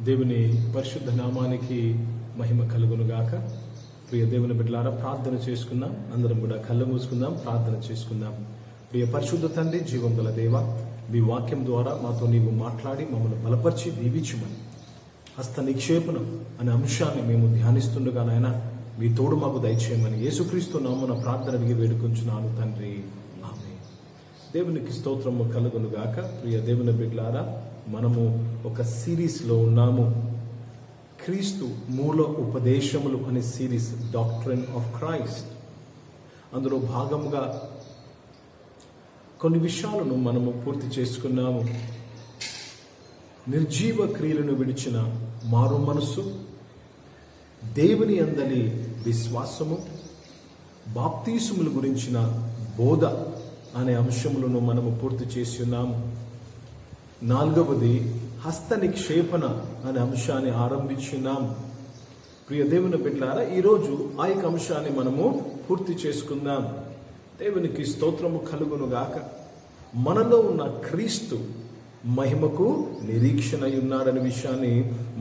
దేవుని పరిశుద్ధ నామానికి మహిమ కలుగునుగాక. ప్రియ దేవుని బిడ్డలారా, ప్రార్థన చేసుకుందాం. అందరం కూడా కళ్ళు మూసుకుందాం, ప్రార్థన చేసుకుందాం. ప్రియ పరిశుద్ధ తండ్రి, జీవం గల దేవ, మీ వాక్యం ద్వారా మాతో నీవు మాట్లాడి మమ్మల్ని బలపరిచి దీవించుమని, హస్త నిక్షేపణం అనే అంశాన్ని మేము ధ్యానిస్తుండగా నాయన మీ తోడు మాకు దయచేయమని యేసుక్రీస్తు నామమున ప్రార్థన అడిగి వేడుకొంచున్నాను తండ్రి, ఆమేన్. దేవునికి స్తోత్రము కలుగునుగాక. ప్రియ దేవుని బిడ్డలారా, మనము ఒక సిరీస్లో ఉన్నాము. క్రీస్తు మూల ఉపదేశములు అనే సిరీస్, డాక్ట్రిన్ ఆఫ్ క్రైస్ట్. అందులో భాగంగా కొన్ని విషయాలను మనము పూర్తి చేసుకున్నాము. నిర్జీవ క్రియలను విడిచిన మారు మనస్సు, దేవుని అందలి విశ్వాసము, బాప్తీసుముల గురించిన బోధ అనే అంశములను మనము పూర్తి చేసి ఉన్నాము. 4వది హస్త నిక్షేపణ అనే అంశాన్ని ఆరంభించున్నాము. ప్రియ దేవుని బిడ్డలారా, ఈరోజు ఆ యొక్క అంశాన్ని మనము పూర్తి చేసుకుందాం. దేవునికి స్తోత్రము కలుగునుగాక. మనలో ఉన్న క్రీస్తు మహిమకు నిరీక్షణ ఉన్నాడనే విషయాన్ని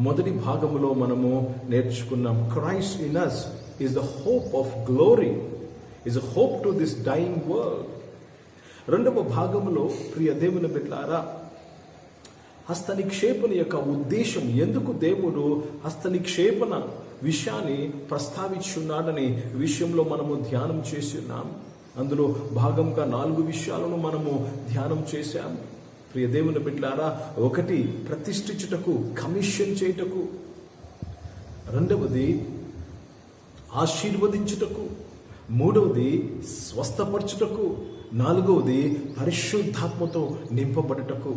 మొదటి భాగములో మనము నేర్చుకున్నాం. Christ in us is the hope of glory, is a hope to this dying world. రెండవ భాగములో ప్రియ దేవుని బిడ్డలారా, హస్త నిక్షేపణ యొక్క ఉద్దేశం, ఎందుకు దేవుడు హస్త నిక్షేపణ విషయాన్ని ప్రస్తావించున్నాడని విషయంలో మనము ధ్యానం చేసి ఉన్నాం. అందులో భాగంగా 4 విషయాలను మనము ధ్యానం చేశాము. ప్రియ దేవుని బిడ్డలారా, 1 ప్రతిష్ఠించుటకు, కమిషన్ చేయుటకు. 2వది ఆశీర్వదించుటకు. 3వది స్వస్థపరచుటకు. 4వది పరిశుద్ధాత్మతో నింపబడుటకు.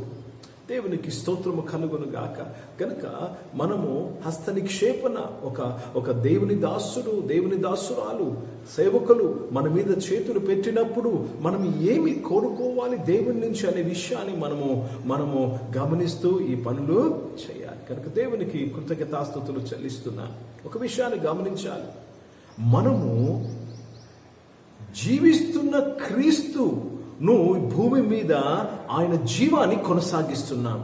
దేవునికి స్తోత్రము కలుగునుగాక. కనుక మనము హస్త నిక్షేపణ, ఒక దేవుని దాసుడు, దేవుని దాసురాలు, సేవకులు మన మీద చేతులు పెట్టినప్పుడు మనం ఏమి కోరుకోవాలి దేవుని నుంచి అనే విషయాన్ని మనము గమనిస్తూ ఈ పనులు చేయాలి. కనుక దేవునికి కృతజ్ఞతాస్తుతులు చెల్లిస్తున్నా. ఒక విషయాన్ని గమనించాలి, మనము జీవిస్తున్న క్రీస్తు భూమి మీద ఆయన జీవాన్ని కొనసాగిస్తున్నాం.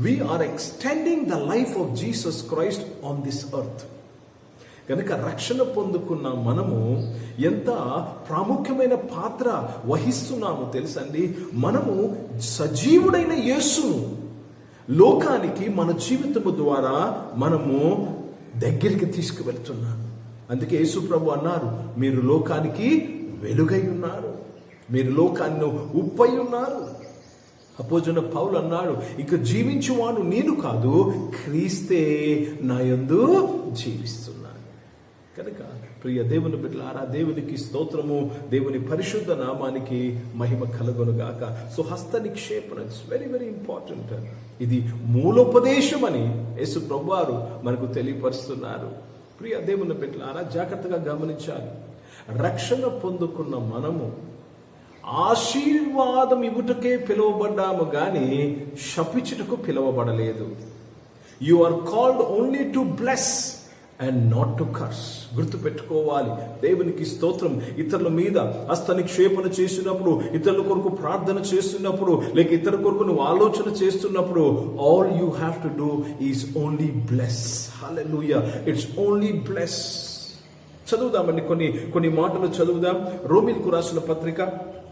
We are extending the life of Jesus Christ on this earth. కనుక రక్షణ పొందుకున్న మనము ఎంత ప్రాముఖ్యమైన పాత్ర వహిస్తున్నామో తెలుసండి. మనము సజీవుడైన యేసును లోకానికి మన జీవితము ద్వారా మనము దగ్గరికి తీసుకువెళ్తున్నాం. అందుకే యేసు ప్రభు అన్నారు, మీరు లోకానికి వెలుగై ఉన్నారు, మీరు లోకాన్ని ఉప్పై ఉన్నారు. అపోస్తలుడైన పౌలు అన్నాడు, ఇక జీవించువాడు నేను కాదు, క్రీస్తే నా యందు జీవిస్తున్నాను. కనుక ప్రియ దేవుని బిడ్డలారా, దేవునికి స్తోత్రము, దేవుని పరిశుద్ధ నామానికి మహిమ కలుగునుగాక. సో హస్త నిక్షేపణ ఇట్స్ వెరీ వెరీ ఇంపార్టెంట్. ఇది మూలోపదేశం అని యేసు ప్రభువారు మనకు తెలియపరుస్తున్నారు. ప్రియ దేవుని బిడ్డలారా, జాగ్రత్తగా గమనించాలి. రక్షణ పొందుకున్న మనము ఆశీర్వాదం ఇవ్వుటకే పిలువబడ్డాము గాని శపించుటకు పిలువబడలేదు. You are called only to bless and not to curse. గుర్తుపెట్టుకోవాలి. దేవునికి స్తోత్రం. ఇతరుల మీద హస్త నిక్షేపణ చేసినప్పుడు, ఇతరుల కొరకు ప్రార్థన చేస్తున్నప్పుడు, లేక ఇతరుల కొరకు నువ్వు ఆలోచన చేస్తున్నప్పుడు, all you have to do is only bless. Hallelujah, it's only bless. చదువుదామండి, కొన్ని మాటలు చదువుదాం. రోమీలకు రాసిన పత్రిక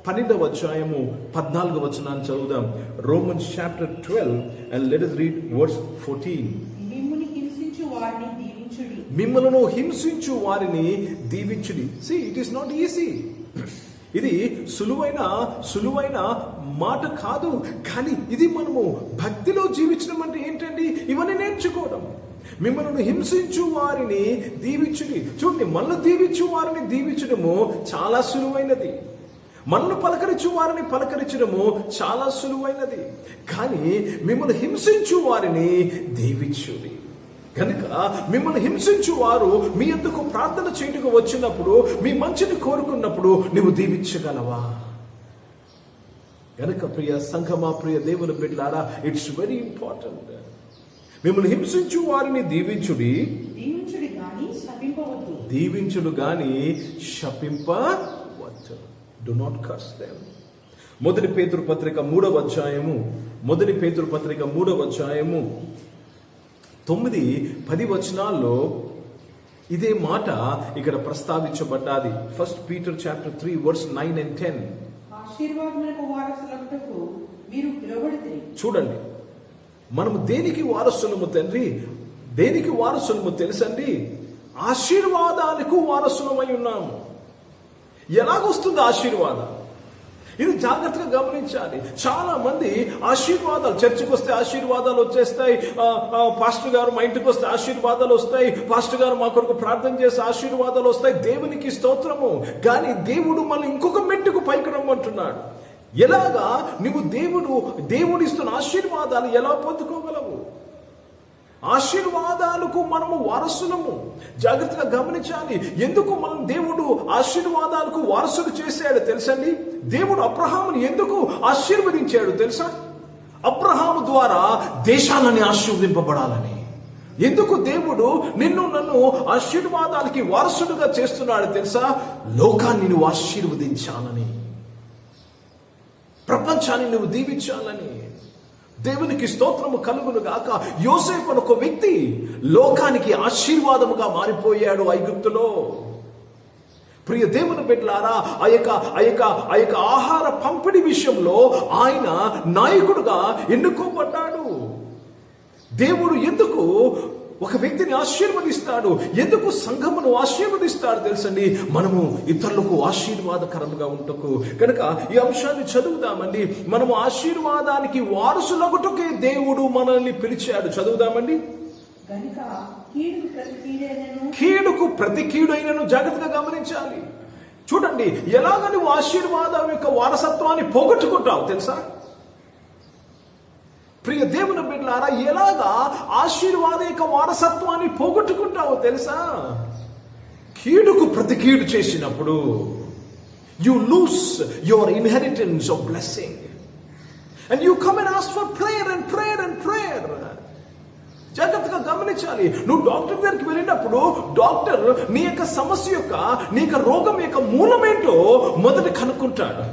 12వ అధ్యాయము 14వ వచనాన్ని చదువుదాం. Romans chapter 12 and let us read verse 14. మిమ్మలను హింసించు వారిని దీవించుడి. See, it is not easy. ఇది సులువైన మాట కాదు. కానీ ఇది మనము భక్తిలో జీవించడం అంటే ఏంటండి? ఇవన్నీ నేర్చుకోవడం. మిమ్మల్ని హింసించు వారిని దీవించుడి. చూడండి, మనల్ని దీవించు వారిని దీవించడము చాలా సులువైనది. మనల్ని పలకరించు వారిని పలకరించడము చాలా సులువైనది. కానీ మిమ్మల్ని హింసించు వారిని దీవించుడి. కనుక మిమ్మల్ని హింసించు వారు మీ ఎందుకు ప్రార్థన చేయడానికి వచ్చినప్పుడు, మీ మంచిని కోరుకున్నప్పుడు నువ్వు దీవించగలవా? కనుక ప్రియ సంఘమా, ప్రియ దేవుని బిడ్డలారా, ఇట్స్ వెరీ ఇంపార్టెంట్. మిమ్మల్ని హింసించు వారిని దీవించుడి, దీవించుడు గాని శపింపవద్దు. Do not curse them. మొదటి పేతురు పత్రిక 3వ అధ్యాయము 9-10 వచనాల్లో ఇదే మాట ఇక్కడ ప్రస్తావించబడ్డాది. 1 Peter chapter 3 verse 9 and 10. ఆశీర్వాదములకు వారసులగుటకు మీరు పిలువబడితిరి. చూడండి, మనము దేనికి వారసులము తండ్రి? దేనికి వారసులము తెలుసండి? ఆశీర్వాదానికి వారసులమై ఉన్నాము. ఎలాగొస్తుంది ఆశీర్వాదం? ఇది జాగ్రత్తగా గమనించాలి. చాలా మంది ఆశీర్వాదాలు, చర్చికి వస్తే ఆశీర్వాదాలు వచ్చేస్తాయి, పాస్టర్ గారు మా ఇంటికి వస్తే ఆశీర్వాదాలు వస్తాయి, పాస్టర్ గారు మా కొరకు ప్రార్థన చేస్తే ఆశీర్వాదాలు వస్తాయి, దేవునికి స్తోత్రము. కానీ దేవుడు మళ్ళీ ఇంకొక మెట్టుకు పైకి రమ్మంటున్నాడు. ఎలాగా నువ్వు దేవుడిస్తున్న ఆశీర్వాదాలు ఎలా పొందుకోగలవు? ఆశీర్వాదాలకు మనము వారసులము. జాగ్రత్తగా గమనించాలి. ఎందుకు మనం దేవుడు ఆశీర్వాదాలకు వారసులు చేశాడు తెలుసండి? దేవుడు అబ్రహాముని ఎందుకు ఆశీర్వదించాడు తెలుసా? అబ్రహాము ద్వారా దేశాలని ఆశీర్వదింపబడాలని. ఎందుకు దేవుడు నిన్ను నన్ను ఆశీర్వాదాలకి వారసుడుగా చేస్తున్నాడు తెలుసా? లోకాన్ని నువ్వు ఆశీర్వదించాలని, ప్రపంచాన్ని నువ్వు దీవించాలని. దేవునికి స్తోత్రము కలుగును గాక. యోసేపు అనే ఒక వ్యక్తి లోకానికి ఆశీర్వాదముగా మారిపోయాడు ఐగుప్తులో. ప్రియ దేవుని బిడ్డలారా, ఆ యొక్క ఆహార పంపిణీ విషయంలో ఆయన నాయకుడుగా ఎన్నుకోబడ్డాడు. దేవుడు ఎందుకు ఒక వ్యక్తిని ఆశీర్వదిస్తాడు? ఎందుకు సంఘమును ఆశీర్వదిస్తాడు తెలుసండి? మనము ఇతరులకు ఆశీర్వాదకరంగా ఉంటకు. కనుక ఈ అంశాన్ని చదువుదామండి. మనము ఆశీర్వాదానికి వారసులగుటకే దేవుడు మనల్ని పిలిచాడు. చదువుదామండి. కీడుకు ప్రతి కీడైనను జాగ్రత్తగా గమనించాలి. చూడండి, ఎలాగ నువ్వు ఆశీర్వాదం యొక్క వారసత్వాన్ని పోగొట్టుకుంటావు తెలుసా? ప్రియ దేవుని బిడ్డలారా, ఎలాగా ఆశీర్వాద యొక్క వారసత్వాన్ని పోగొట్టుకుంటావో తెలుసా? కీడుకు ప్రతి కీడు చేసినప్పుడు you lose your inheritance of blessing and you come and ask for prayer and prayer and prayer. జాగ్రత్తగా గమనించాలి. నువ్వు డాక్టర్ దగ్గరికి వెళ్ళినప్పుడు డాక్టర్ నీ యొక్క సమస్య యొక్క, నీ యొక్క రోగం యొక్క మూలమేంటో మొదట కనుక్కుంటాడు.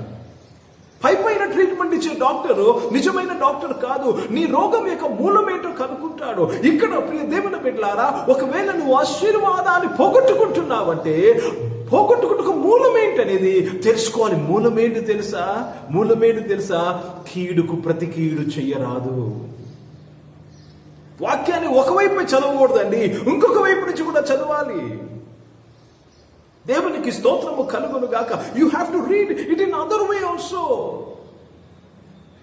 పైపైన ట్రీట్మెంట్ ఇచ్చే డాక్టర్ నిజమైన డాక్టర్ కాదు. నీ రోగం యొక్క మూలమేంటో కనుక్కుంటాడు. ఇక్కడ ప్రియ దేవుని బిడ్డలారా, ఒకవేళ నువ్వు ఆశీర్వాదాన్ని పోగొట్టుకుంటున్నావంటే పోగొట్టుకుంటుకు మూలమేంటి అనేది తెలుసుకోవాలి. మూలమేంటి తెలుసా? కీడుకు ప్రతి కీడు చెయ్యరాదు. వాక్యాన్ని ఒకవైపు చదవకూడదండి, ఇంకొక వైపు నుంచి కూడా చదవాలి. దేవునికి స్తోత్రము కలుగును గాక. You have to read it in other way also.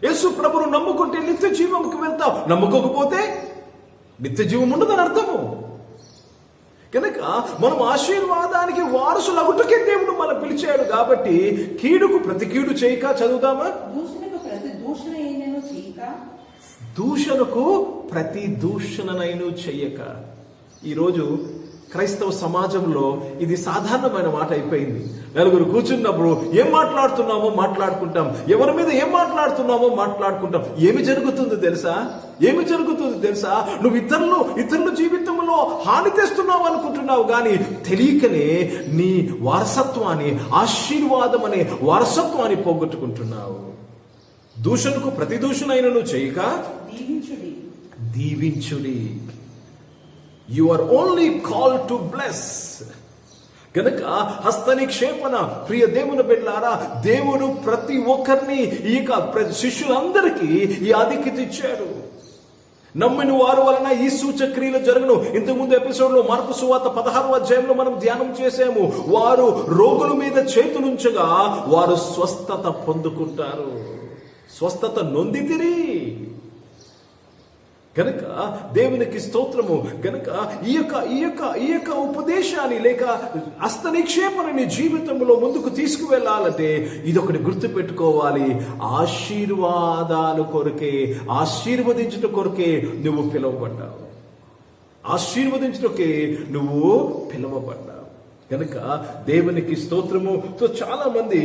యేసు ప్రభువును నమ్ముకుంటే నిత్య జీవంకి వెళ్తావు, నమ్ముకోకపోతే నిత్య జీవం ఉండదని అర్థము. కనుక మనం ఆశీర్వాదానికి వారసులగుటకే దేవుడు మనం పిలిచాడు. కాబట్టి కీడుకు ప్రతి కీడు చేయక. చదువుదామా? దూషణకు ప్రతి దూషణనైను చెయ్యక. ఈరోజు క్రైస్తవ సమాజంలో ఇది సాధారణమైన మాట అయిపోయింది. నలుగురు కూర్చున్నప్పుడు ఏం మాట్లాడుతున్నామో మాట్లాడుకుంటాం, ఎవరి మీద ఏం మాట్లాడుతున్నామో మాట్లాడుకుంటాం. ఏమి జరుగుతుంది తెలుసా? నువ్వు ఇతరుల జీవితంలో హాని తెస్తున్నావు అనుకుంటున్నావు, కానీ తెలియకనే నీ వారసత్వాన్ని, ఆశీర్వాదం అనే వారసత్వాన్ని పోగొట్టుకుంటున్నావు. దూషణకు ప్రతి దూషణైనను చేయక దీవించుడి. You are only called to bless. కనుక హస్తనిక్షేపణ. ప్రియ దేవుని బిడ్డలారా, దేవుడు ప్రతి ఒక్కరిని, ఈ శిష్యులందరికీ ఈ ఆధిక్యత ఇచ్చాడు. నమ్మిన వారి వలన ఈ సూచక్రియలు జరుగును. ఇంతకుముందు ఎపిసోడ్ లో మార్కు సువార్త 16వ అధ్యాయంలో మనం ధ్యానం చేసాము. వారు రోగుల మీద చేతులుంచగా వారు స్వస్థత పొందుకుంటారు. స్వస్థత నొందితిరి. కనుక దేవునికి స్తోత్రము. కనుక ఈ యొక్క ఉపదేశాన్ని లేక హస్త నిక్షేపణని జీవితంలో ముందుకు తీసుకువెళ్ళాలంటే ఇదొకటి గుర్తు పెట్టుకోవాలి. ఆశీర్వాదాలు కొరకే, ఆశీర్వదించుట కొరకే నువ్వు పిలువబడ్డావు. ఆశీర్వదించుటకే నువ్వు పిలువబడ్డావు. కనుక దేవునికి స్తోత్రము. సో చాలా మంది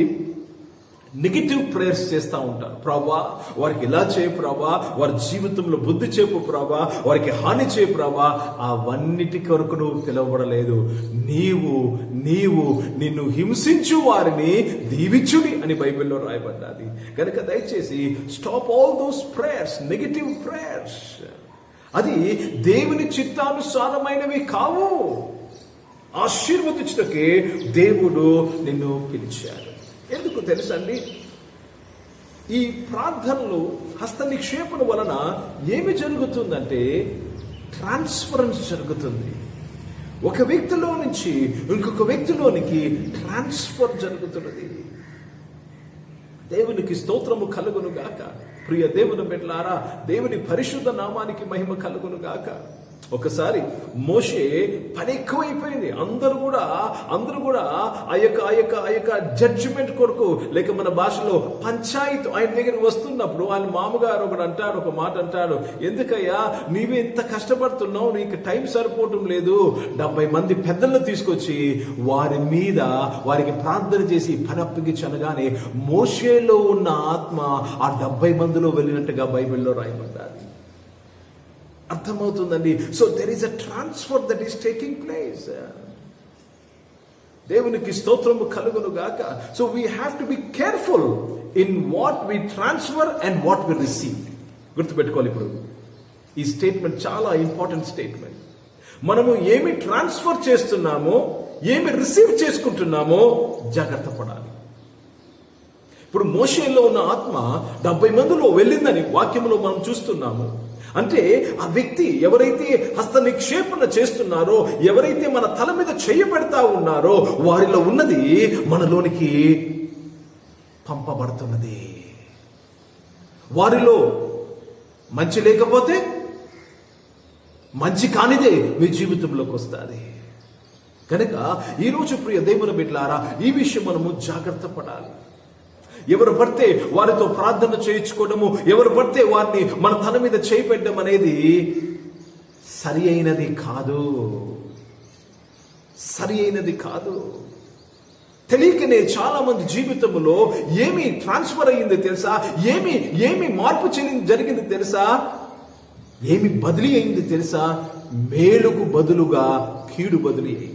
నెగిటివ్ ప్రేయర్స్ చేస్తూ ఉంటారు. ప్రభా వారికి ఇలా చేయ ప్రభా, వారి జీవితంలో బుద్ధి చెప్పు ప్రభా, వారికి హాని చేయ ప్రభా. అవన్నిటి కొరకు నువ్వు పిలువబడలేదు. నిన్ను హింసించు వారిని దీవించుడి అని బైబిల్లో రాయబడ్డది. కనుక దయచేసి stop all those prayers, negative prayers. అది దేవుని చిత్తానుసారమైనవి కావు. ఆశీర్వదించుటకే దేవుడు నిన్ను పిలిచాడు. ఎందుకు తెలుసండి? ఈ ప్రార్థనలు హస్త నిక్షేపణ వలన ఏమి జరుగుతుందంటే ట్రాన్స్ఫరెన్స్ జరుగుతుంది. ఒక వ్యక్తిలో నుంచి ఇంకొక వ్యక్తిలోనికి ట్రాన్స్ఫర్ జరుగుతున్నది. దేవునికి స్తోత్రము కలుగును గాక. ప్రియ దేవుని బిడ్డలారా, దేవుని పరిశుద్ధ నామానికి మహిమ కలుగును గాక. ఒకసారి మోషే పని ఎక్కువైపోయింది. అందరూ కూడా ఆ యొక్క జడ్జిమెంట్ కొరకు, లేక మన భాషలో పంచాయత్ ఆయన దగ్గరికి వస్తున్నప్పుడు ఆయన మామగారు ఒక మాట అంటాడు, ఎందుకయ్యా నీవే ఇంత కష్టపడుతున్నావు, నీకు టైం సరిపోవటం లేదు. 70 మంది పెద్దలను తీసుకొచ్చి వారికి ప్రార్థన చేసి పని అప్పగించనగానే మోషేలో ఉన్న ఆత్మ ఆ 70 మందిలో వెళ్ళినట్టుగా బైబిల్లో రాయబడ్డారు. అర్థమవుతుందండి. So there is a transfer that is taking place. దేవునికి స్తోత్రము కలుగును గాక. So we have to be careful in what we transfer and what we receive. గుర్తుపెట్టుకోవాలి. ఇప్పుడు ఈ స్టేట్మెంట్ చాలా ఇంపార్టెంట్ స్టేట్మెంట్. మనము ఏమి ట్రాన్స్ఫర్ చేస్తున్నామో, ఏమి రిసీవ్ చేసుకుంటున్నామో జాగ్రత్త పడాలి. ఇప్పుడు మోషేలో ఉన్న ఆత్మ 70 మందిలో వెళ్ళిందని వాక్యంలో మనం చూస్తున్నాము. అంటే ఆ వ్యక్తి ఎవరైతే హస్త నిక్షేపణ చేస్తున్నారో, ఎవరైతే మన తల మీద చేయబెడతా ఉన్నారో, వారిలో ఉన్నది మనలోనికి పంపబడుతున్నది. వారిలో మంచి లేకపోతే మంచి కానిదే మీ జీవితంలోకి వస్తుంది. కనుక ఈరోజు ప్రియ దేవుని బిడ్డలారా, ఈ విషయం మనము జాగ్రత్త పడాలి. ఎవరు పడితే వారితో ప్రార్థన చేయించుకోవడము, ఎవరు పడితే వారిని మన తల మీద చేయబెట్టడం అనేది సరి అయినది కాదు. తెలియకనే చాలా మంది జీవితంలో ఏమి ట్రాన్స్ఫర్ అయ్యింది తెలుసా? ఏమి మార్పు జరిగింది తెలుసా? ఏమి బదిలీ అయింది తెలుసా? మేలుకు బదులుగా కీడు బదిలీ అయింది.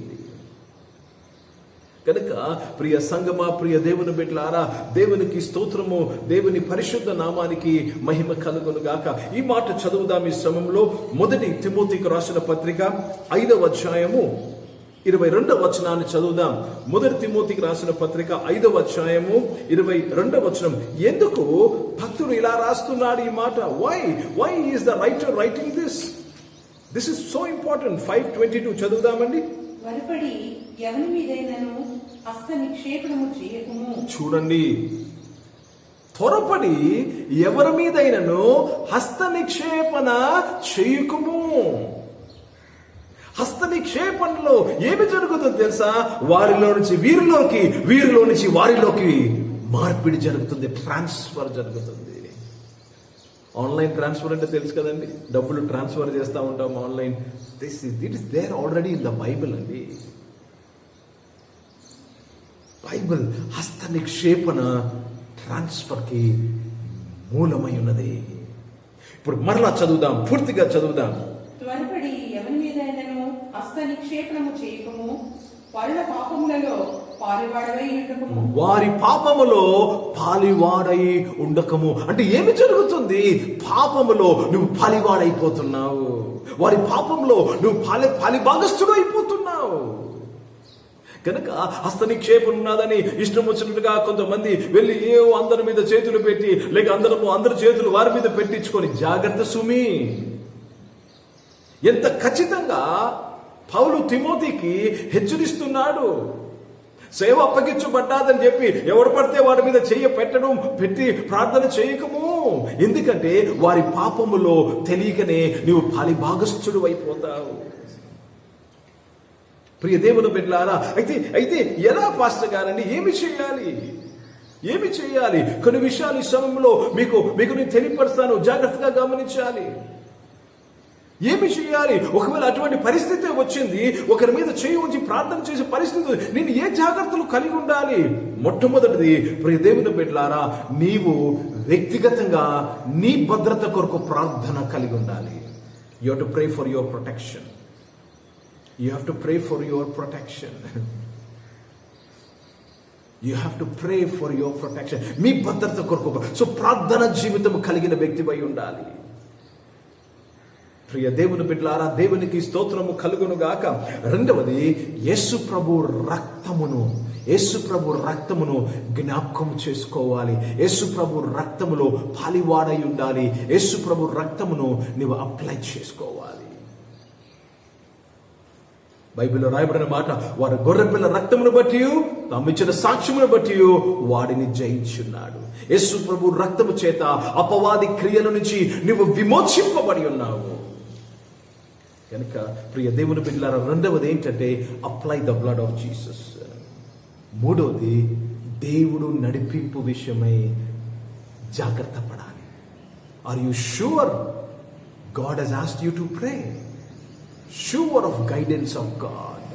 కనుక ప్రియ సంగమా, ప్రియ దేవుని బిడ్డలారా, దేవునికి స్తోత్రము, దేవుని పరిశుద్ధ నామానికి మహిమ కలుగును గాక. ఈ మాట చదువుదాం ఈ సమయంలో. 1 తిమోతికి రాసిన పత్రిక 5వ అధ్యాయము 22వ వచనాన్ని చదువుదాం. 1 తిమోతికి రాసిన పత్రిక 5వ అధ్యాయము 22వ వచనం. ఎందుకు భక్తుడు ఇలా రాస్తున్నాడు ఈ మాట? Why is the writer writing this is so important. 5:22 చదువుదామండి. త్వరపడి ఎవరి మీదైనను హస్త నిక్షేపణము చేయకుము. చూడండి, త్వరపడి ఎవరి మీదైనను హస్త నిక్షేపణ చేయకుము. హస్త నిక్షేపణలో ఏమి జరుగుతుందో తెలుసా? వారిలో నుంచి వీరిలోకి, వీరిలో నుంచి వారిలోకి మార్పిడి జరుగుతుంది, ట్రాన్స్ఫర్ జరుగుతుంది. ఆన్లైన్ ట్రాన్స్ఫర్ అంటే తెలుసు కదండి, డబ్బులు ట్రాన్స్ఫర్ చేస్తూ ఉంటాం online. It is there already in the Bible అండి. బైబిల్ హస్త నిక్షేపణ ట్రాన్స్ఫర్ కి మూలమై ఉన్నది. ఇప్పుడు మరలా చదువుదాం, పూర్తిగా చదువుదాం. త్వరపడి ఎవరి మీదైనను హస్త నిక్షేపణము చేయకము, వాళ్ళ పాపములలో పాలివాడవై ఉండకము. వారి పాపములో పాలివాడై ఉండకము అంటే ఏమి జరుగుతుంది? పాపములో నువ్వు పాలివాడైపోతున్నావు. వారి పాపంలో నువ్వు పాలిభాగస్థుడు అయిపోతున్నావు. కనుక హస్త నిక్షేపం ఉన్నదని ఇష్టం వచ్చినట్టుగా కొంతమంది వెళ్ళి అందరి మీద చేతులు పెట్టి, లేక అందరి చేతులు వారి మీద పెట్టించుకొని, జాగ్రత్త సుమి. ఎంత ఖచ్చితంగా పౌలు తిమోతికి హెచ్చరిస్తున్నాడు. సేవ అప్పగించబడ్డాదని చెప్పి ఎవరు పడితే వారి మీద పెట్టి ప్రార్థన చేయకము. ఎందుకంటే వారి పాపములో తెలియకనే నువ్వు పాలిభాగస్థుడు అయిపోతావు. ప్రియ దేవుని బిడ్డలారా, అయితే ఎలా పాస్టర్ గారండి? ఏమి చేయాలి? కొన్ని విషయాలు ఈ సమయంలో మీకు నేను తెలియపరుస్తాను, జాగ్రత్తగా గమనించాలి. ఏమి చేయాలి? ఒకవేళ అటువంటి పరిస్థితి వచ్చింది, ఒకరి మీద చేయి ఉంచి ప్రార్థన చేసే పరిస్థితి, నేను ఏ జాగ్రత్తలు కలిగి ఉండాలి? మొట్టమొదటిది, ప్రియ దేవుని బిడ్డలారా, నీవు వ్యక్తిగతంగా నీ భద్రత కొరకు ప్రార్థన కలిగి ఉండాలి. You have to pray for your protection. You have to pray for your protection. You have to pray for your protection. మీ భద్రత కొరకు సో ప్రార్థన జీవితం కలిగిన వ్యక్తిపై ఉండాలి. ప్రియ దేవుని బిడ్డలారా, దేవునికి స్తోత్రము కలుగును గాక. రెండవది, యేసు ప్రభు రక్తమును జ్ఞాపకం చేసుకోవాలి. యేసు ప్రభు రక్తములో పాలివాడై ఉండాలి. యేసు ప్రభు రక్తమును నీవు అప్లై చేసుకోవాలి. బైబిల్లో రాయబడిన మాట, వారి గొర్రెపిల్ల రక్తమును బట్టి తమ్మిచ్చిన సాక్ష్యమును బట్టి వాడిని జయించున్నాడు. యేసు ప్రభు రక్తము చేత అపవాది క్రియల నుంచి నువ్వు విమోచింపబడి ఉన్నావు కనుక ప్రియ దేవుని బిడ్డలారా, రెండవది ఏంటంటే apply the blood of Jesus. మూడవది, దేవుడు నడిపింపు విషయమై జాగ్రత్త పడాలి. Are you sure God has asked you to pray? Sure of guidance of God.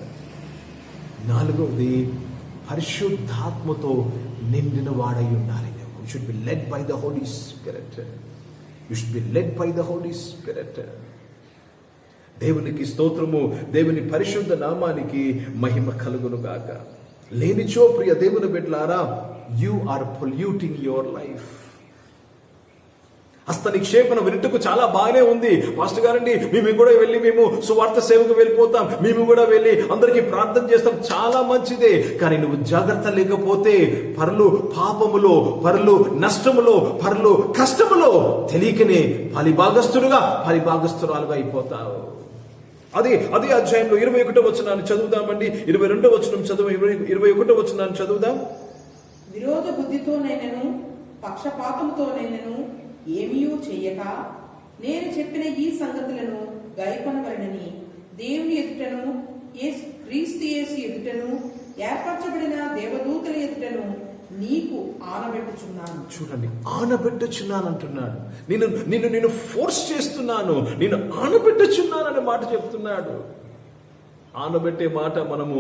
నాలుగవది, పరిశుద్ధాత్మతో నిండిన వాడై ఉండాలి. You should be led by the Holy Spirit. You should be led by the Holy Spirit. దేవునికి స్తోత్రము, దేవుని పరిశుద్ధ నామానికి మహిమ కలుగును గాక. లేనిచో ప్రియ దేవుని బిడ్డలారా, you are polluting your life. హస్త నిక్షేపణ వినుటకు చాలా బాగానే ఉంది. మాస్టర్ గారండి, మేము కూడా వెళ్ళి మేము సువార్త సేవకు వెళ్ళిపోతాం, మేము కూడా వెళ్ళి అందరికీ ప్రార్థన చేస్తాం, చాలా మంచిదే. కానీ నువ్వు జాగ్రత్త లేకపోతే పరులు పాపములో, పరులు నష్టములో, పరులు కష్టములో తెలియకనే ఫలిభాగస్తురాలుగా అయిపోతావు. అదే అధ్యాయంలో 21వ వచనాన్ని చదువుదామండి. 22వ వచనం చదువు, 21వ వచనాన్ని చదువుదాం. విరోధ బుద్ధితోనైనను పక్షపాతముతోనైనను ఏమీయూ చెయ్యక నేను చెప్పిన ఈ సంగతులను గైకొనవలెనని దేవుని ఎదుటను క్రీస్తు యేసు ఎదుటను ఏర్పరచబడిన దేవదూతల ఎదుటను నీకు ఆనబెట్టుచున్నాను. చూడండి, ఆనబెట్టుచున్నాను అంటున్నాడు. నిన్ను ఫోర్స్ చేస్తున్నాను, నేను ఆనబెట్టుచున్నాననే మాట చెప్తున్నాడు. ఆనబెట్టే మాట మనము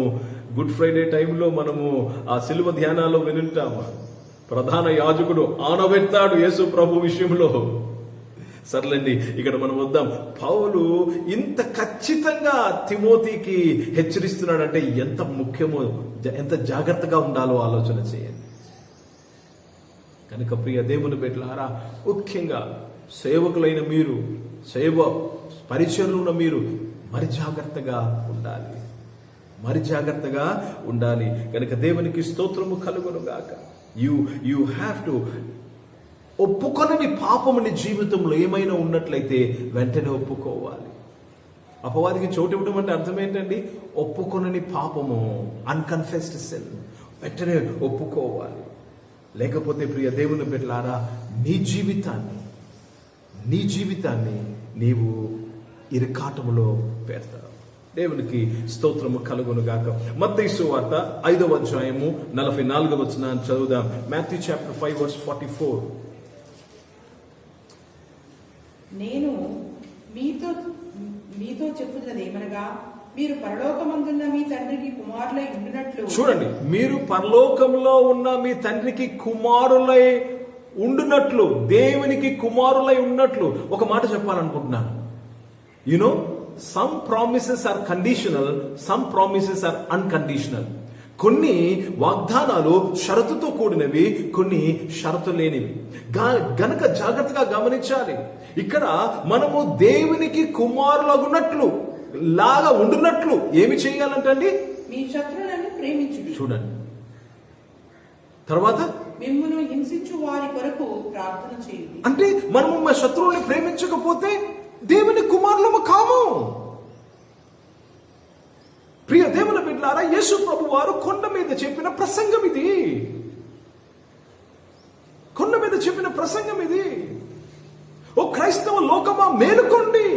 గుడ్ ఫ్రైడే టైంలో మనము ఆ సిలువ ధ్యానాల్లో వినుంటాము. ప్రధాన యాజకుడు ఆనబెడతాడు యేసు ప్రభు విషయంలో. సర్లేండి, ఇక్కడ మనం వద్దాం. పౌలు ఇంత ఖచ్చితంగా తిమోతికి హెచ్చరిస్తున్నాడంటే ఎంత ముఖ్యమో, ఎంత జాగ్రత్తగా ఉండాలో ఆలోచన చేయండి. కనుక ప్రియ దేవుని బిడ్డలారా, ముఖ్యంగా సేవకులైన మీరు, సేవ పరిచయంలో ఉన్న మీరు మరి జాగ్రత్తగా ఉండాలి. కనుక దేవునికి స్తోత్రము కలుగును గాక. యు హ్యావ్ టు ఒప్పుకొనని పాపము నీ జీవితంలో ఏమైనా ఉన్నట్లయితే వెంటనే ఒప్పుకోవాలి. అపవాదికి చోటు ఇవ్వడం అంటే అర్థం ఏంటండి? ఒప్పుకొనని పాపము, అన్కన్ఫెస్డ్ సిన్, వెంటనే ఒప్పుకోవాలి. లేకపోతే ప్రియ దేవుని బిడ్డలారా, నీ జీవితాన్ని నీవు ఇరుకాటములో పెడతావు. దేవునికి స్తోత్రము కలుగును గాక. మత్తయి సువార్త 5వ అధ్యాయము 44వ వచనాన్ని చదువుదాం. Matthew chapter 5 verse 44. నేను మీతో చెప్పుతున్నది ఏమనగా, మీరు పరలోకమందున్న మీ తండ్రికి కుమారులై ఉండినట్లు. చూడండి, మీరు పరలోకంలో ఉన్న మీ తండ్రికి కుమారులై ఉండునట్లు, దేవునికి కుమారులై ఉన్నట్లు. ఒక మాట చెప్పాలనుకుంటున్నాను. You know, some promises are conditional, some promises are unconditional. కొన్ని వాగ్దానాలు షరతుతో కూడినవి, కొన్ని షరతు లేనివి. గనక జాగ్రత్తగా గమనించాలి. ఇక్కడ మనము దేవునికి కుమారులగున్నట్లు లాగా ఉండునట్లు ఏమి చేయాలంటండి? మీ శత్రువులను ప్రేమించుడి. చూడండి, తర్వాత మిమ్మును హింసించు వారి కొరకు ప్రార్థన చేయండి. అంటే మనము మా శత్రువుల్ని ప్రేమించకపోతే దేవుని కుమారులము కాము. ప్రియ దేవుని బిడ్డలారా, యేసు ప్రభు వారు కొండ మీద చెప్పిన ప్రసంగం ఇది. ఓ క్రైస్తవ లోకమా, మేలుకోండి.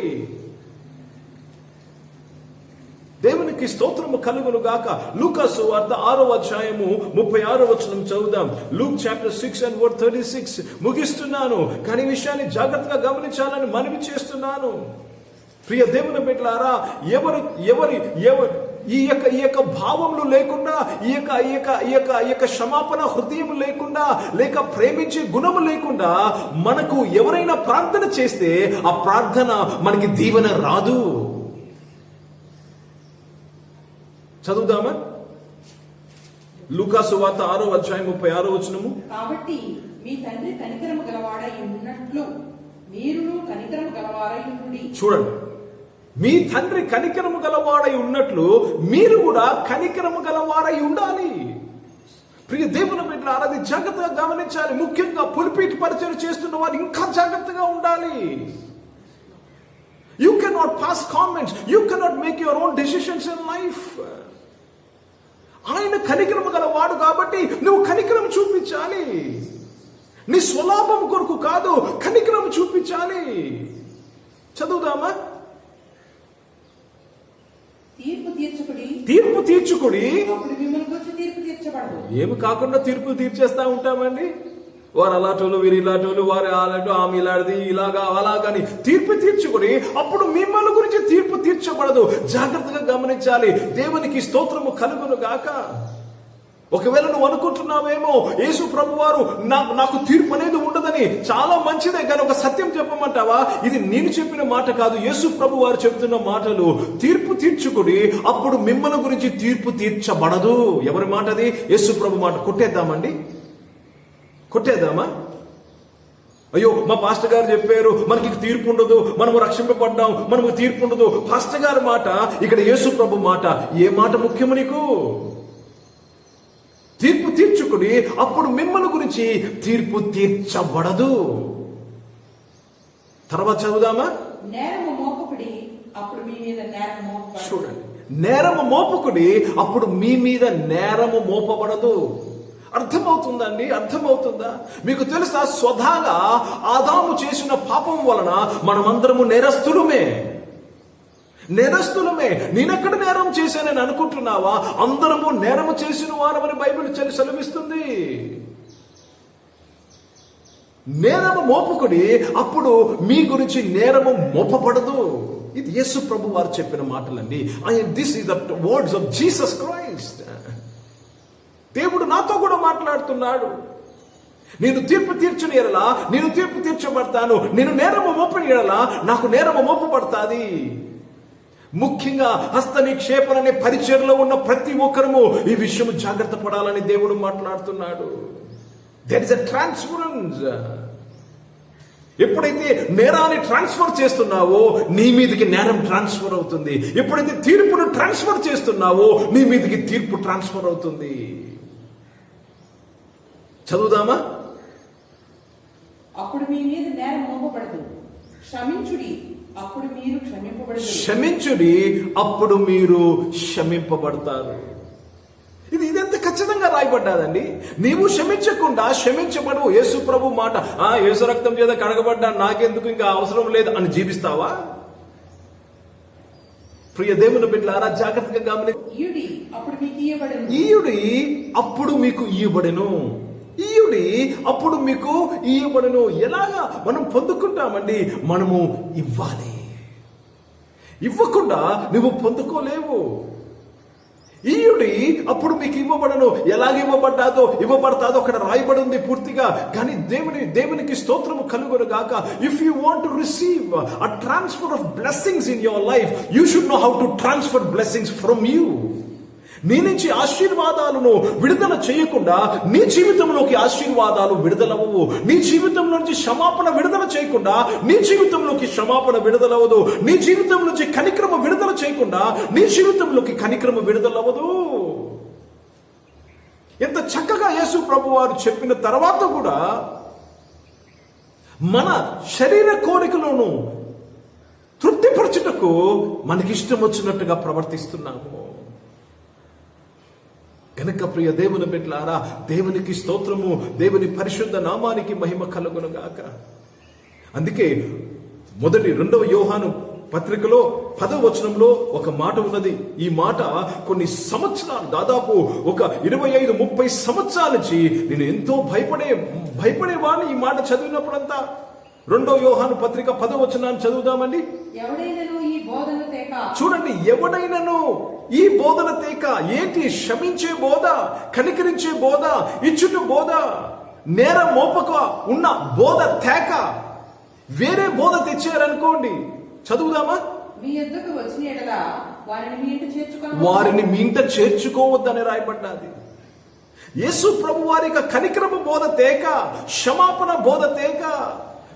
దేవునికి స్తోత్రము కలుగును గాక. లూకా సువార్త 6వ అధ్యాయము 36వ వచనం చదువుదాం. Luke chapter 6 and verse 36. ముగిస్తున్నాను, కానీ విషయాన్ని జాగ్రత్తగా గమనించాలని మనవి చేస్తున్నాను. ప్రియ దేవుని బిడ్డలారా, ఎవరి ఈ యొక్క భావములు లేకుండా, ఈ యొక్క క్షమాపణ హృదయం లేకుండా, లేక ప్రేమించే గుణము లేకుండా మనకు ఎవరైనా ప్రార్థన చేస్తే ఆ ప్రార్థన మనకి దీవెన రాదు. చదువుదామా? లూకా సువార్త 6వ అధ్యాయం 36వ వచనము. కాబట్టి మీ తండ్రి కనికరము గలవాడై ఉన్నట్లు మీరును కనికరము గలవారై ఉండుడి. చూడండి, మీ తండ్రి కనికరము గలవాడై ఉన్నట్లు మీరు కూడా కనికరము గలవారై ఉండాలి. ప్రియ దేవుని బిడ్డలారా, అది జాగ్రత్తగా గమనించాలి. ముఖ్యంగా పులిపీటి పరిచయం చేస్తున్న వారు ఇంకా జాగ్రత్తగా ఉండాలి. You cannot pass comments. You cannot make your own decisions in life. ఆయన కనికరము గలవాడు కాబట్టి నువ్వు కనికరం చూపించాలి. నీ స్వలాభం కొరకు కాదు, కనికరం చూపించాలి. చదువుదామా? తీర్పు తీర్చుకుడి, అప్పుడు మిమ్మల్ని గురించి తీర్పు తీర్చబడదు. ఏమి కాకుండా తీర్పులు తీర్చేస్తా ఉంటామండి. వారు అలాటోళ్ళు, వీరు ఇలాటోళ్ళు, వారు అలాటో, ఆమె ఇలాంటిది, ఇలాగా అలాగని తీర్పు తీర్చుకుని అప్పుడు మిమ్మల్ని గురించి తీర్పు తీర్చబడదు. జాగ్రత్తగా గమనించాలి. దేవునికి స్తోత్రము కలుగును గాక. ఒకవేళ నువ్వు అనుకుంటున్నావేమో యేసు ప్రభు వారు నాకు తీర్పు అనేది ఉండదని, చాలా మంచిదే, కానీ ఒక సత్యం చెప్పమంటావా? ఇది నేను చెప్పిన మాట కాదు, యేసు ప్రభు వారు చెప్తున్న మాటలు. తీర్పు తీర్చుకుని అప్పుడు మిమ్మల్ని గురించి తీర్పు తీర్చబడదు. ఎవరి మాట అది? యేసు ప్రభు మాట. కొట్టేద్దామా? అయ్యో, మా పాస్టర్ గారు చెప్పారు మనకి తీర్పు ఉండదు, మనము రక్షింపబడ్డాం, మనకు తీర్పు ఉండదు. పాస్టర్ గారి మాట, ఇక్కడ యేసు ప్రభు మాట. ఏ మాట ముఖ్యము నీకు? తీర్పు తీర్చుకుని అప్పుడు మిమ్మల్ని గురించి తీర్పు తీర్చబడదు. తర్వాత చదువుదామా? నేరము మోపకుడి, అప్పుడు మీ మీద నేరము మోపబడదు. చూడండి, నేరము మోపకుడి, అప్పుడు మీ మీద నేరము మోపబడదు. అర్థమవుతుందండి? అర్థమవుతుందా? మీకు తెలుసా, స్వధాగా ఆదాము చేసిన పాపం వలన మనమందరము నేరస్తులమే. నేనెక్కడ నేరం చేశానని అనుకుంటున్నావా? అందరము నేరము చేసిన వారమని బైబిల్ సెలవిస్తుంది. నేరము మోపకుడి, అప్పుడు మీ గురించి నేరము మోపబడదు. ఇది యేసు ప్రభు వారు చెప్పిన మాటలండి. This is the words of Jesus Christ. దేవుడు నాతో కూడా మాట్లాడుతున్నాడు. నేను తీర్పు తీర్చుని ఎడలా నేను తీర్పు తీర్చబడతాను. నేను నేరము మోపని ఎడలా నాకు నేరము మోపబడతాది. ముఖ్యంగా హస్త నిక్షేపణ అనే పరిచర్లో ఉన్న ప్రతి ఒక్కరము ఈ విషయం జాగ్రత్త పడాలని దేవుడు మాట్లాడుతున్నాడు. There is a transference. ఎప్పుడైతే నేరాన్ని ట్రాన్స్ఫర్ చేస్తున్నావో నీ మీదకి నేరం ట్రాన్స్ఫర్ అవుతుంది. ఎప్పుడైతే తీర్పును ట్రాన్స్ఫర్ చేస్తున్నావో నీ మీదకి తీర్పు ట్రాన్స్ఫర్ అవుతుంది. చదువుదామా? అప్పుడు మీ మీద నేరం మోపబడదు. క్షమించుడి, అప్పుడు మీరు క్షమింపబడదు. క్షమించుడి, అప్పుడు మీరు క్షమింపబడతారు. ఇదెంత ఖచ్చితంగా రాయబడ్డాదండి. నీవు క్షమించకుండా క్షమించబడవు. యేసు ప్రభు మాట, యేసు రక్తం చేత కడగబడ్డా, నాకెందుకు ఇంకా అవసరం లేదు అని జీవిస్తావా? ప్రియ దేవుని బిడ్డలారా, జాగ్రత్తగా గమని. ఈయుడి, అప్పుడు మీకు ఇయ్యబడెను. ఈయుడి, అప్పుడు మీకు ఇయ్యబడెను. ఈయుడి, అప్పుడు మీకు ఇయ్యబడెను. ఎలాగా మనం పొందుకుంటామండి? మనము ఇవ్వాలి. ఇవ్వకుండా నువ్వు పొందుకోలేవు. ఈయుడి, అప్పుడు మీకు ఇవ్వబడను. ఎలాగ ఇవ్వబడతాదో అక్కడ రాయబడి ఉంది పూర్తిగా. కానీ దేవునికి స్తోత్రము కలుగును గాక. If you want to receive a transfer of blessings in your life, you should know how to transfer blessings from you. నీ నుంచి ఆశీర్వాదాలను విడుదల చేయకుండా నీ జీవితంలోకి ఆశీర్వాదాలు విడుదలవ్వవు. నీ జీవితంలో నుంచి క్షమాపణ విడుదల చేయకుండా నీ జీవితంలోకి క్షమాపణ విడుదలవ్వదు. నీ జీవితం నుంచి కనికరమ విడుదల చేయకుండా నీ జీవితంలోకి కనికరమ విడుదలవ్వదు. ఎంత చక్కగా యేసు ప్రభు వారు చెప్పిన తర్వాత కూడా మన శరీర కోరికలను తృప్తిపరచుటకు మనకిష్టం వచ్చినట్టుగా ప్రవర్తిస్తున్నాము. కనుక ప్రియ దేవుని బిడ్డలారా, దేవునికి స్తోత్రము, దేవుని పరిశుద్ధ నామానికి మహిమ కలుగును గాక. అందుకే 2వ యోహాను పత్రికలో 10వ వచనంలో ఒక మాట ఉన్నది. ఈ మాట కొన్ని సంవత్సరాలు, దాదాపు ఒక 25-30 సంవత్సరాల నుంచి నేను ఎంతో భయపడేవాడిని ఈ మాట చదివినప్పుడంతా. 2వ యోహాను పత్రిక 10వ వచనాన్ని చదువుదామండి. చూడండి, ఎవడైనను ఈ బోధన తేక. ఏంటి? క్షమించే బోధ, కనికరించే బోధ, ఇచ్చుట బోధ, నేరం మోపక ఉన్న బోధ తేక. వేరే బోధ తెచ్చారనుకోండి, చదువుదామా? వారిని మీ ఇంట చేర్చుకోవద్దని రాయబడ్డాది. యేసు ప్రభు వారి కనికరమ బోధ తేక, క్షమాపణ బోధ తేక,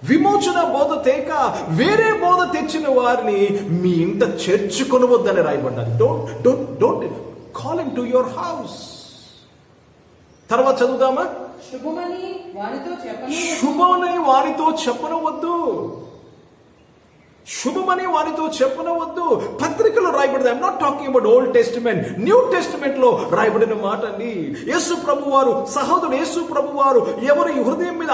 విమోచన బోధ తేక వేరే బోధ తెచ్చిన వారిని మీ ఇంట చేర్చుకొనవద్దని రాయబడ్డారు. Don't call into your house. తర్వాత చదువుదామా? శుభమని వారితో చెప్పనవద్దు. శుభమని వారితో చెప్పనవద్దు. పత్రికలో రాయబడింది. I'm not talking about old testament, new testament లో రాయబడిన మాట అండి. యేసు ప్రభు వారు, సహోదరుడు యేసు ప్రభు వారు ఎవరు హృదయం మీద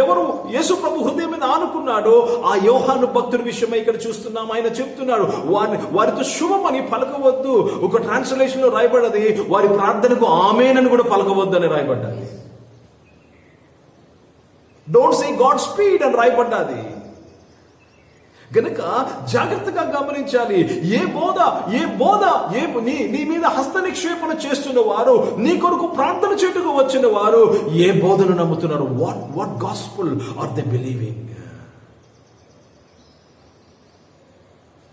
ఎవరు యేసు ప్రభు హృదయం మీద ఆనుకున్నాడో ఆ యోహాను భక్తుడి విషయమై ఇక్కడ చూస్తున్నాం. ఆయన చెప్తున్నాడు వారితో శుభమని పలకవద్దు. ఒక ట్రాన్స్లేషన్ లో రాయబడ్డది వారి ప్రార్థనకు ఆమేన్ అని కూడా పలకవద్దు అని రాయబడ్డది. డోంట్ సే గాడ్ స్పీడ్ అని రాయబడ్డది. గనక జాగ్రత్తగా గమనించాలి. ఏ బోధ నీ మీద హస్త నిక్షేపణ చేస్తున్న వారు, నీ కొరకు ప్రార్థన చేటుకు వచ్చిన వారు ఏ బోధను నమ్ముతున్నారు? What gospel are they believing?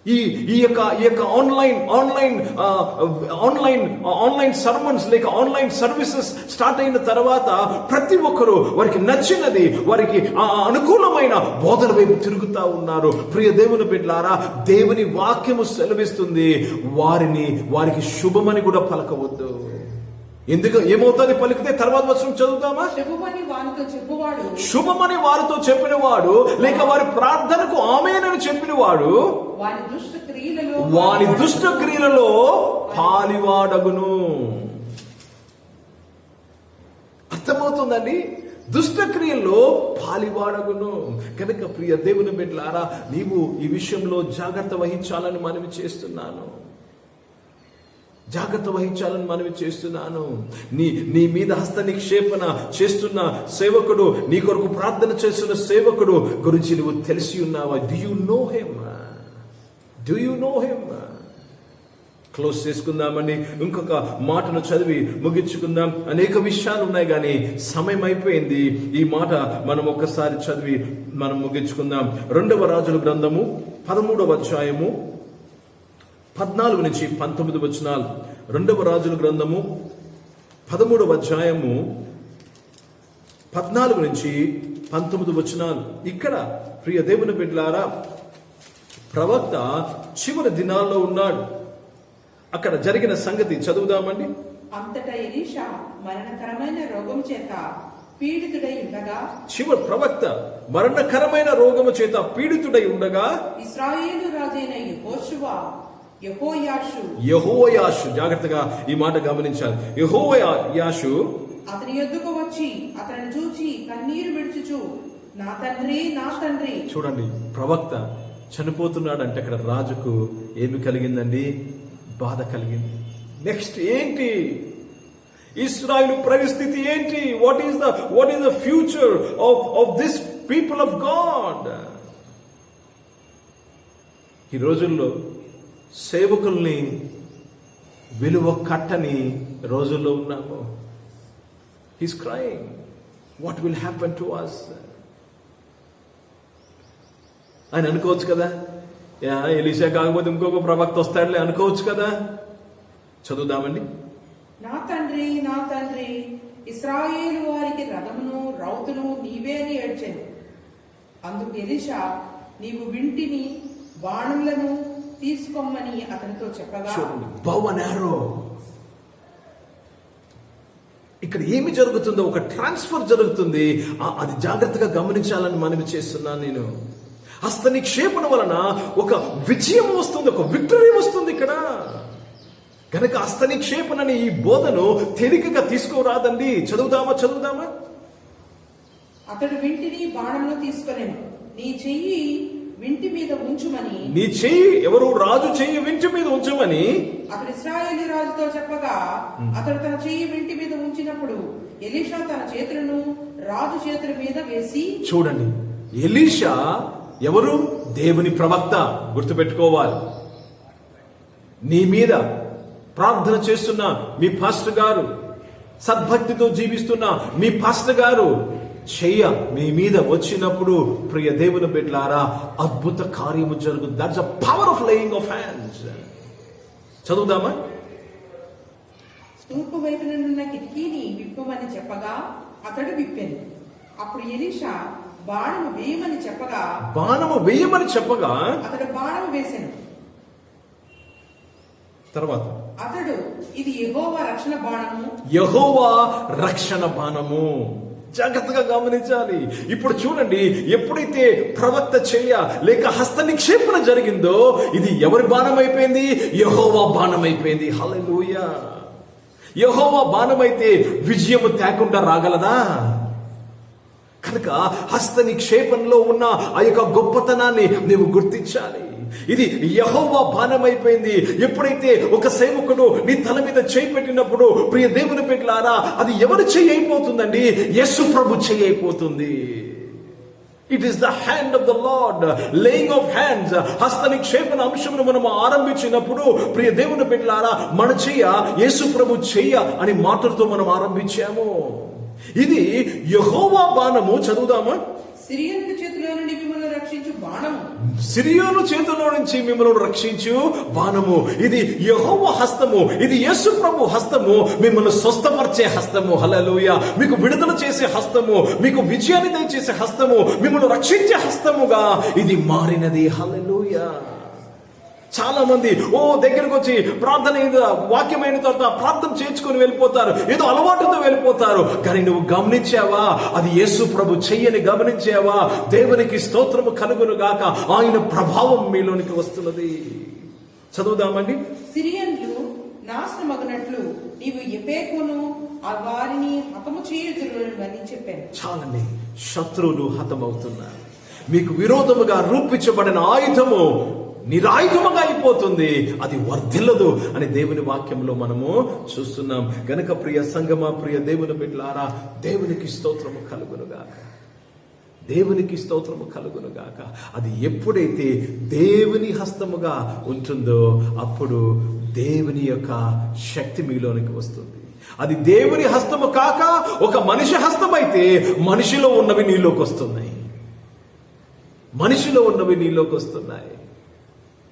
ఈ యొక్క ఆన్లైన్ సర్మన్స్ లేక ఆన్లైన్ సర్వీసెస్ స్టార్ట్ అయిన తర్వాత ప్రతి ఒక్కరూ వారికి నచ్చినది, వారికి అనుకూలమైన బోధన వైపు తిరుగుతా ఉన్నారు. ప్రియ దేవుని బిడ్డలారా, దేవుని వాక్యము సెలవిస్తుంది వారికి శుభమని కూడా పలకవద్దు. ఎందుకు ఏమవుతుంది పలికితే? తర్వాత వచనం చదువుతామా? శుభమని వారితో చెప్పినవాడు లేక వారి ప్రార్థనకు ఆమేనని చెప్పినవాడు వారి దుష్ట క్రియలలో పాలివాడగును. అర్థమవుతుందండి? దుష్ట క్రియల్లో పాలివాడగును. కనుక ప్రియ దేవుని బిడ్డలారా, నీవు ఈ విషయంలో జాగ్రత్త వహించాలని మనవి చేస్తున్నాను. నీ మీద హస్త నిక్షేపణ చేస్తున్న సేవకుడు, నీ కొరకు ప్రార్థన చేస్తున్న సేవకుడు గురించి నువ్వు తెలిసి ఉన్నావా? Do you know him? Close చేసుకుందామండి. ఇంకొక మాటను చదివి ముగించుకుందాం. అనేక విషయాలు ఉన్నాయి కానీ సమయం అయిపోయింది. ఈ మాట మనం ఒక్కసారి చదివి మనం ముగించుకుందాం. 2వ రాజుల గ్రంథము 13వ అధ్యాయము 14 నుంచి 19 వచనాలు. 2వ రాజుల గ్రంథము 13వ అధ్యాయము 14 నుంచి 19 వచనాలు. ఇక్కడ ప్రియ దేవుని బిడ్డలారా, ప్రవక్త చివరి దినాల్లో ఉన్నాడు. అక్కడ జరిగిన సంగతి చదువుదామండి. అంతటా ఎలీషా మరణకరమైన రోగం చేత పీడితుడై ఉండగా, చివరి ప్రవక్త మరణకరమైన రోగము చేత పీడితుడై ఉండగా, ఇశ్రాయేలు రాజైన యెహోయాషు, జాగ్రత్తగా ఈ మాట గమనించాలి. యెహోయాషు అతని యొద్దకు వచ్చి అతనిని చూచి కన్నీరు విడుచుచు, నా తండ్రి, నా తండ్రి. చూడండి, ప్రవక్త చనిపోతున్నాడంటే అక్కడ రాజుకు ఏమి కలిగిందండి? బాధ కలిగింది. నెక్స్ట్ ఏంటి? ఇశ్రాయేలు పరిస్థితి ఏంటి? What is the future of this people of God? ఈ రోజుల్లో సేవకుల్ని విలువ కట్టని రోజుల్లో ఉన్నాము. He's crying, what will happen to us? ఆయన అనుకోవచ్చు కదా, ఎలీషా కాకపోతే ఇంకొక ప్రవక్త వస్తాడులే అనుకోవచ్చు కదా. చదువుదామండి. నా తండ్రి, నా తండ్రి, ఇశ్రాయేలు వారికి రథమును రౌతును నీవే అని ఏడ్చెను. అందుకు ఎలీషా, నీవు వింటిని బాణములను తీసుకోమని అతనితో చెప్పగా, బౌ అండ్ యారో. ఇక్కడ ఏమి జరుగుతుందో ఒక ట్రాన్స్ఫర్ జరుగుతుంది. అది జాగ్రత్తగా గమనించాలని మనవి చేస్తున్నాను నేను. హస్త నిక్షేపణ వలన ఒక విజయం వస్తుంది, ఒక విక్టరీ వస్తుంది ఇక్కడ. కనుక హస్త నిక్షేపణని ఈ బోధను తేలికగా తీసుకోరాదండి. చదువుదామా? అతడు వింటిని బాణమును తీసుకొనెను, నీ చెయ్యి వింటి మీద ఉంచుమని. నీ చెయ్యి, ఎవరు? రాజు చెయ్యి వింటి మీద ఉంచమని అతడు ఇశ్రాయేలు రాజుతో చెప్పగా, అతడు తన చెయ్యి వింటి మీద ఉంచినప్పుడు ఎలీషా తన చేతులను రాజు చేతుల మీద వేసి. చూడండి, ఎలీషా ఎవరు? దేవుని ప్రవక్త. గుర్తుపెట్టుకోవాలి. నీ మీద ప్రార్థన చేస్తున్న మీ పాస్టర్ గారు, సద్భక్తితో జీవిస్తున్న మీ పాస్టర్ గారు చెయ్య మీ మీద వచ్చినప్పుడు, ప్రియ దేవుని బిడ్డలారా, అద్భుత కార్యము జరుగుతుంది. That's a power of laying of hands. చదువుదామా? తూర్పు వైపునున్న కిటికీని విప్పమని చెప్పగా అతడు విప్పెను. అప్పుడు ఎలీషా బాణము వేయమని చెప్పగా బాణము వేయమని చెప్పగా అతడు బాణము వేసెను. తర్వాత అతడు ఇది యెహోవా రక్షణ బాణము. యెహోవా రక్షణ బాణము. జాగ్రత్తగా గమనించాలి. ఇప్పుడు చూడండి, ఎప్పుడైతే ప్రవక్త లేక హస్త నిక్షేపణ జరిగిందో ఇది ఎవరి బాణం అయిపోయింది? యెహోవా బాణం అయిపోయింది. హల్లెలూయా. యెహోవా బాణమైతే విజయము తేకుండా రాగలదా? కనుక హస్త నిక్షేపంలో ఉన్న ఆ యొక్క గొప్పతనాన్ని నీవు గుర్తించాలి. ఇది యెహోవా బాణమైపోయింది. ఎప్పుడైతే ఒక సేవకుడు నీ తల మీద చేయి పెట్టినప్పుడు ప్రియ దేవుని బిడ్డలారా, అది ఎవరి చేయి అయిపోతుందండి? యేసు ప్రభు చేయి అయిపోతుంది. It is the hand of the lord, laying of hands. హస్త నిక్షేపణ అంశమును మనం ఆరంభించినప్పుడు ప్రియ దేవుని బిడ్డలారా, మన చెయ్య యేసు ప్రభు చెయ్య అని మాటలతో మనం ఆరంభించాము. ఇది యెహోవా బాణము. చదువుదామా? సిరియనుల చేతిలో నుండి మిమ్మల్ని రక్షించు బాణము. సిరియను చేతిలో నుంచి మిమ్మల్ని రక్షించు బాణము. ఇది యెహోవా హస్తము. ఇది యేసు ప్రభు హస్తము. మిమ్మల్ని స్వస్థపరిచే హస్తము. హల్లెలూయా. మీకు విడుదల చేసే హస్తము, మీకు విజయాన్ని దయచేసే హస్తము, మిమ్మల్ని రక్షించే హస్తముగా ఇది మారినది. హల్లెలూయా. చాలా మంది దగ్గరకు వచ్చి ప్రార్థన వాక్యమైన తర్వాత ప్రార్థన చేర్చుకొని వెళ్ళిపోతారు, ఏదో అలవాటుతో వెళ్ళిపోతారు. కానీ నువ్వు గమనించావా? అది యేసు ప్రభు చెయ్యని గమనించావా? దేవునికి స్తోత్రము కలుగును గాక. ఆయన ప్రభావం మీలోనికి వస్తున్నది. చదువుదామండి. సిరియన్లు నాశనమగునట్లు నీవు ఎపేకును వారిని హతము చేయుదురని చెప్పాను. చాలండి. శత్రువులు హతమవుతున్నారు. మీకు విరోధముగా రూపించబడిన ఆయుధము నిరాయుధముగా అయిపోతుంది. అది వర్ధిల్లదు అని దేవుని వాక్యంలో మనము చూస్తున్నాం. గనుక ప్రియ సంగమా, ప్రియ దేవుని బిడ్డలారా, దేవునికి స్తోత్రము కలుగునుగాక. దేవునికి స్తోత్రము కలుగునుగాక. అది ఎప్పుడైతే దేవుని హస్తముగా ఉంటుందో అప్పుడు దేవుని యొక్క శక్తి మీలోనికి వస్తుంది. అది దేవుని హస్తము కాక ఒక మనిషి హస్తమైతే మనిషిలో ఉన్నవి నీలోకి వస్తున్నాయి. మనిషిలో ఉన్నవి నీలోకి వస్తున్నాయి.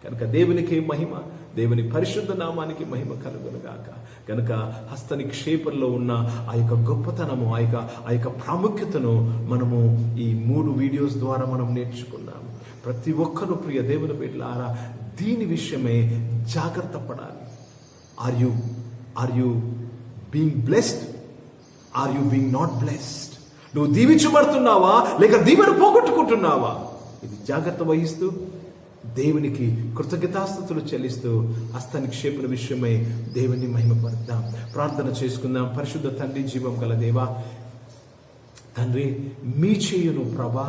కనుక దేవునికి మహిమ, దేవుని పరిశుద్ధ నామానికి మహిమ కలుగునుగాక. కనుక హస్త నిక్షేపంలో ఉన్న ఆ యొక్క గొప్పతనము, ఆ యొక్క ప్రాముఖ్యతను మనము ఈ 3 వీడియోస్ ద్వారా మనం నేర్చుకున్నాం. ప్రతి ఒక్కరూ ప్రియ దేవుని బిడ్డలారా దీని విషయమే జాగ్రత్త పడాలి. Are you being blessed? Are you being not blessed? నువ్వు దీవించబడుతున్నావా లేక దీవెన పోగొట్టుకుంటున్నావా? ఇది జాగ్రత్త వహిస్తూ దేవునికి కృతజ్ఞతాస్తుతులు చెల్లిస్తూ హస్త నిక్షేపణ విషయమై దేవుని మహిమపడదాం. ప్రార్థన చేసుకుందాం. పరిశుద్ధ తండ్రి, జీవం గల దేవా, తండ్రి, మీ చేయును ప్రభా,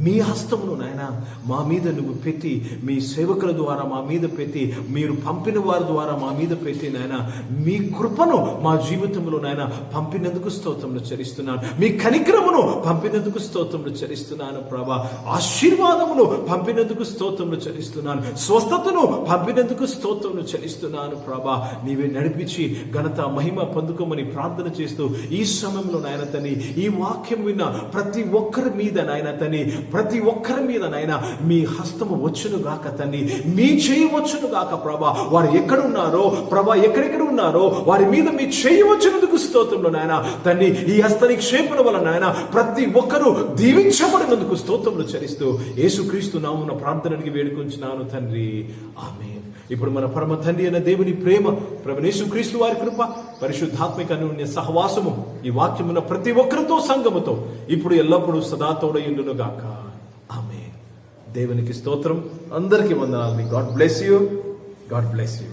మీ హస్తమును నాయన మా మీద నువ్వు పెట్టి, మీ సేవకుల ద్వారా మా మీద పెట్టి, మీరు పంపిన వారి ద్వారా మా మీద పెట్టి నాయన మీ కృపను మా జీవితంలో నాయన పంపినందుకు స్తోత్రములు చెల్లిస్తున్నాను. మీ కనికరమును పంపినందుకు స్తోత్రములు చెల్లిస్తున్నాను ప్రభా. ఆశీర్వాదమును పంపినందుకు స్తోత్రములు చెల్లిస్తున్నాను. స్వస్థతను పంపినందుకు స్తోత్రములు చెల్లిస్తున్నాను ప్రభా. నీవే నడిపించి ఘనత మహిమ పొందుకోమని ప్రార్థన చేస్తూ ఈ సమయంలో నాయన తని ఈ వాక్యం విన్న ప్రతి ఒక్కరి మీద నాయన తని ప్రతి ఒక్కరి మీద నాయన మీ హస్తము వచ్చును గాక తండ్రి, మీ చేయి వచ్చును గాక ప్రభా. వారు ఎక్కడున్నారో ప్రభా, ఎక్కడెక్కడ ఉన్నారో వారి మీద మీ చేయి వచ్చినందుకు స్తోత్రంలో నాయన తండ్రి. ఈ హస్త నిక్షేపణ వల్ల నాయన ప్రతి ఒక్కరూ దీవించబడినందుకు స్తోత్రములు చెల్లిస్తూ యేసుక్రీస్తు నామమున ప్రార్థనకి వేడుకొంచున్నాను తండ్రి. ఆమేన్. ఇప్పుడు మన పరమ తండ్రి అయిన దేవుని ప్రేమ, ప్రభువైన యేసుక్రీస్తు వారి కృప, పరిశుద్ధాత్మిక అన్యోన్య సహవాసము ఈ వాక్యమున ప్రతి ఒక్కరితో సంగముతో ఇప్పుడు ఎల్లప్పుడూ సదా తోడయుండును గాక. ఆమేన్. దేవునికి స్తోత్రం. అందరికీ వందనాలు. God bless you. God bless you.